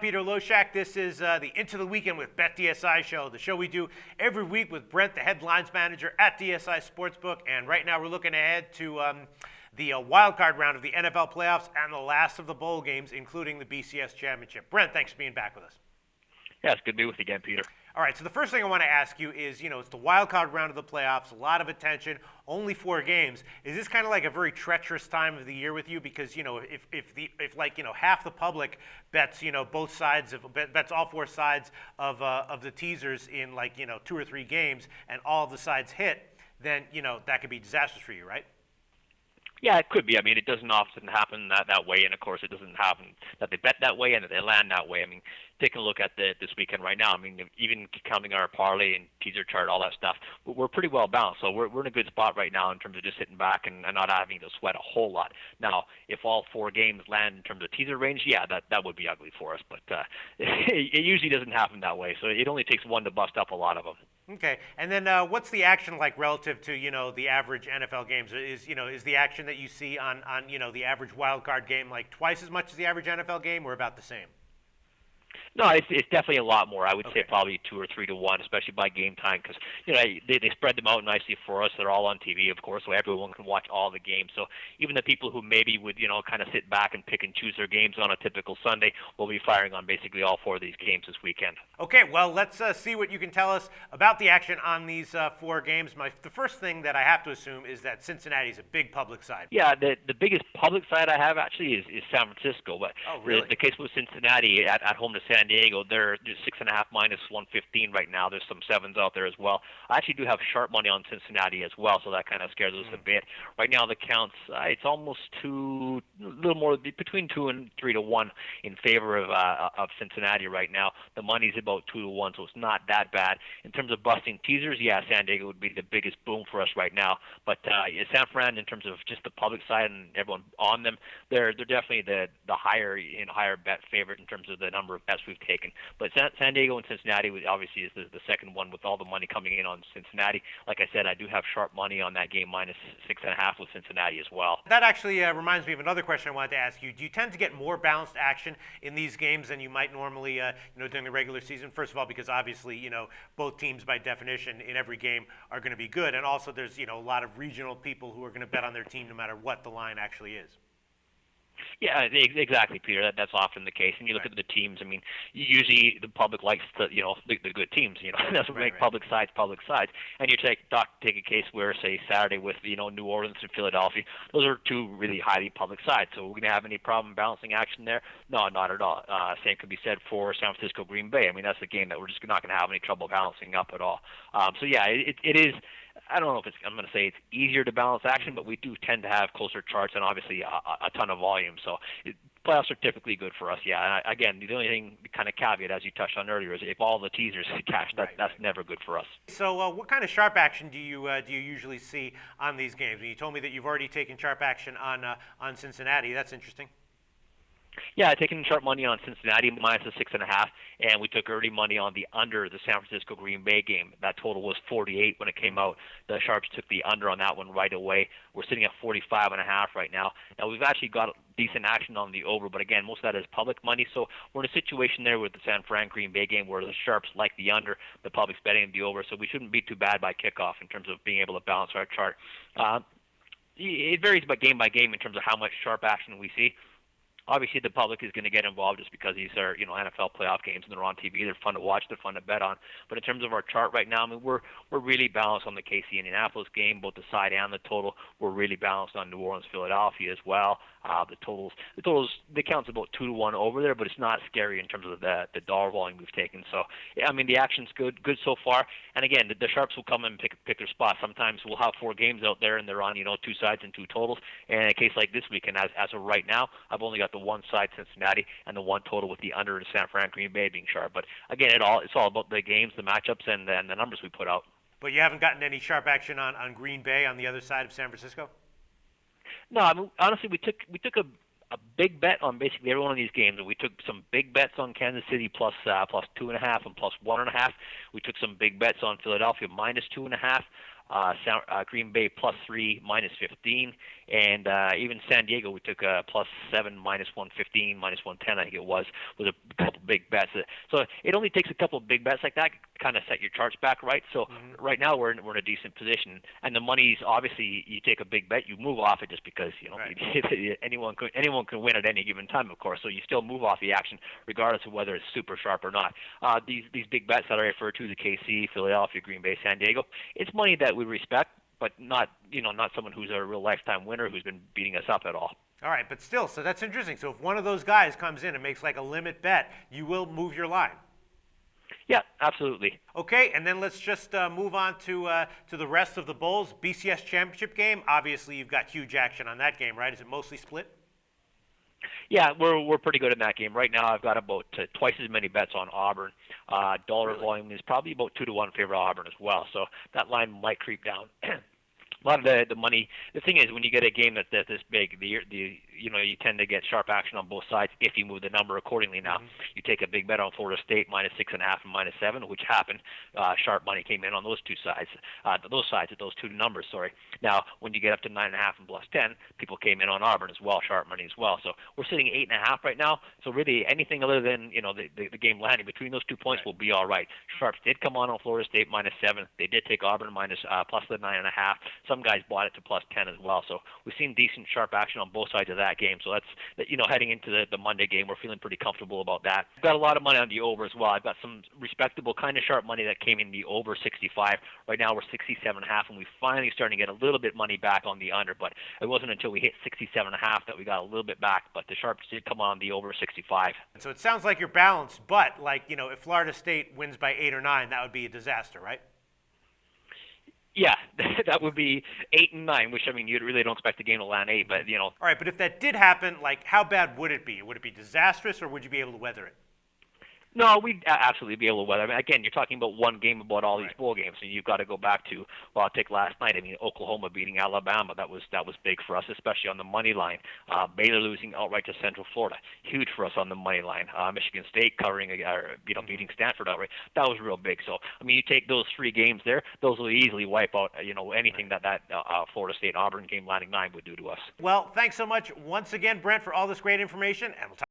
Peter Loshak. This is the Into the Weekend with BetDSI show, the show we do every week with Brent, the headlines manager at DSI Sportsbook. And right now we're looking ahead to the wild card round of the NFL playoffs and the last of the bowl games, including the BCS championship. Brent, thanks for being back with us. Yeah, it's good to be with you again, Peter. All right, so the first thing I want to ask you is, it's the wild card round of the playoffs, a lot of attention, only 4 games. Is this kind of like a very treacherous time of the year with you? Because, if half the public bets, both sides of bets all 4 sides of the teasers in 2 or 3 games, and all of the sides hit, then that could be disastrous for you, right? Yeah, it could be. I mean, it doesn't often happen that way, and of course, it doesn't happen that they bet that way and that they land that way. I mean, taking a look at this weekend right now, I mean, even counting our parlay and teaser chart, all that stuff, we're pretty well balanced. So we're in a good spot right now in terms of just sitting back and not having to sweat a whole lot. Now, if all 4 games land in terms of teaser range, yeah, that would be ugly for us. But it usually doesn't happen that way. So it only takes one to bust up a lot of them. Okay, and then what's the action like relative to the average NFL games? Is the action that you see on the average wild card game like twice as much as the average NFL game, or about the same? No, it's definitely a lot more. I would Okay. say probably 2 or 3 to 1, especially by game time, because they spread them out nicely for us. They're all on TV, of course, so everyone can watch all the games. So even the people who maybe would kind of sit back and pick and choose their games on a typical Sunday will be firing on basically all 4 of these games this weekend. Okay, well, let's see what you can tell us about the action on these 4 games. The first thing that I have to assume is that Cincinnati's a big public side. Yeah, the biggest public side I have actually is San Francisco, but Oh, really? the case with Cincinnati at home to San Diego, they're just 6.5 minus 115 right now. There's some 7s out there as well. I actually do have sharp money on Cincinnati as well, so that kind of scares us a bit. Right now the counts, it's almost a little more between 2 and 3 to 1 in favor of Cincinnati right now. The money's about 2 to 1, so it's not that bad. In terms of busting teasers, yeah, San Diego would be the biggest boom for us right now. But San Fran, in terms of just the public side and everyone on them, they're definitely the higher bet favorite in terms of the number of bets we've taken. But San Diego and Cincinnati obviously is the second one with all the money coming in on Cincinnati. Like I said, I do have sharp money on that game minus 6.5 with Cincinnati as well. That actually reminds me of another question I wanted to ask you. Do you tend to get more balanced action in these games than you might normally, during the regular season? First of all, because obviously, both teams by definition in every game are going to be good, and also there's, a lot of regional people who are going to bet on their team no matter what the line actually is. Yeah, exactly, Peter. That's often the case. And you look at the teams. I mean, usually the public likes the good teams. That's what make public sides. And you take a case where, say, Saturday with New Orleans and Philadelphia. Those are 2 really highly public sides. So we're going to have any problem balancing action there? No, not at all. Same could be said for San Francisco, Green Bay. I mean, that's a game that we're just not going to have any trouble balancing up at all. So yeah, it is. I don't know if I'm going to say it's easier to balance action, but we do tend to have closer charts and obviously a ton of volume. So playoffs are typically good for us, yeah. And again, the only thing, kind of caveat, as you touched on earlier, is if all the teasers cash, that's never good for us. So what kind of sharp action do you usually see on these games? You told me that you've already taken sharp action on Cincinnati. That's interesting. Yeah, taking sharp money on Cincinnati minus the 6.5, and we took early money on the under the San Francisco Green Bay game. That total was 48 when it came out. The sharps took the under on that one right away. We're sitting at 45.5 right now. Now we've actually got decent action on the over, but again, most of that is public money. So we're in a situation there with the San Fran Green Bay game where the sharps like the under, the public's betting the over. So we shouldn't be too bad by kickoff in terms of being able to balance our chart. It varies by game in terms of how much sharp action we see. Obviously, the public is going to get involved just because these are, NFL playoff games and they're on TV. They're fun to watch. They're fun to bet on. But in terms of our chart right now, I mean, we're really balanced on the KC Indianapolis game, both the side and the total. We're really balanced on New Orleans Philadelphia as well. The totals, the count's about 2 to 1 over there, but it's not scary in terms of the dollar volume we've taken. So, yeah, I mean, the action's good so far. And again, the sharps will come and pick their spot. Sometimes we'll have 4 games out there and they're on, 2 sides and 2 totals. And in a case like this weekend, as of right now, I've only got the 1 side Cincinnati and the 1 total with the under in San Fran Green Bay being sharp. But again, it's all about the games, the matchups, and the numbers we put out. But you haven't gotten any sharp action on Green Bay on the other side of San Francisco? No, I mean, honestly, we took a big bet on basically every one of these games. We took some big bets on Kansas City plus 2.5 and plus 1.5. We took some big bets on Philadelphia minus 2.5. Green Bay +3 -15, and even San Diego we took +7 -115, -110 I think it was a couple big bets. So it only takes a couple of big bets like that to kind of set your charts back right. So right now we're in a decent position, and the money's obviously you take a big bet, you move off it just because Right. anyone can win at any given time, of course. So you still move off the action regardless of whether it's super sharp or not. These big bets that I refer to, the KC, Philadelphia, Green Bay, San Diego, it's money that we respect, but not someone who's a real lifetime winner who's been beating us up at all. All right, but still, so that's interesting. So if one of those guys comes in and makes like a limit bet, you will move your line. Yeah, absolutely. Okay, and then let's just move on to the rest of the bowls. BCS championship game. Obviously, you've got huge action on that game, right? Is it mostly split? Yeah, we're pretty good in that game right now. I've got about twice as many bets on Auburn. Dollar Really? volume is probably about 2-1 favor of Auburn as well, so that line might creep down. A lot of the money. The thing is, when you get a game that's this big, you tend to get sharp action on both sides if you move the number accordingly. Now, you take a big bet on Florida State -6.5 and -7, which happened. Sharp money came in on those two sides. Those two numbers. Sorry. Now, when you get up to 9.5 and +10, people came in on Auburn as well, sharp money as well. So we're sitting 8.5 right now. So really, anything other than the game landing between those 2 points will be all right. Sharps did come on Florida State -7. They did take Auburn plus the 9.5. Some guys bought it to +10 as well. So we've seen decent sharp action on both sides of that game. So that's heading into the Monday game, we're feeling pretty comfortable about that. I've got a lot of money on the over as well. I've got some respectable kind of sharp money that came in the over 65. Right now we're 67.5, and we finally starting to get a little bit money back on the under. But it wasn't until we hit 67.5 that we got a little bit back. But the sharps did come on the over 65. So it sounds like you're balanced, but if Florida State wins by 8 or 9, that would be a disaster, right? Yeah, that would be 8 and 9, which, I mean, you really don't expect the game to land 8, but, All right, but if that did happen, how bad would it be? Would it be disastrous, or would you be able to weather it? No, we'd absolutely be able to weather. I mean, again, you're talking about one game about all these bowl games, and you've got to go back to, well, I'll take last night. I mean, Oklahoma beating Alabama, that was big for us, especially on the money line. Baylor losing outright to Central Florida, huge for us on the money line. Michigan State covering, beating Stanford outright, that was real big. So, I mean, you take those 3 games there, those will easily wipe out, anything that Florida State Auburn game landing 9 would do to us. Well, thanks so much once again, Brent, for all this great information, and we'll talk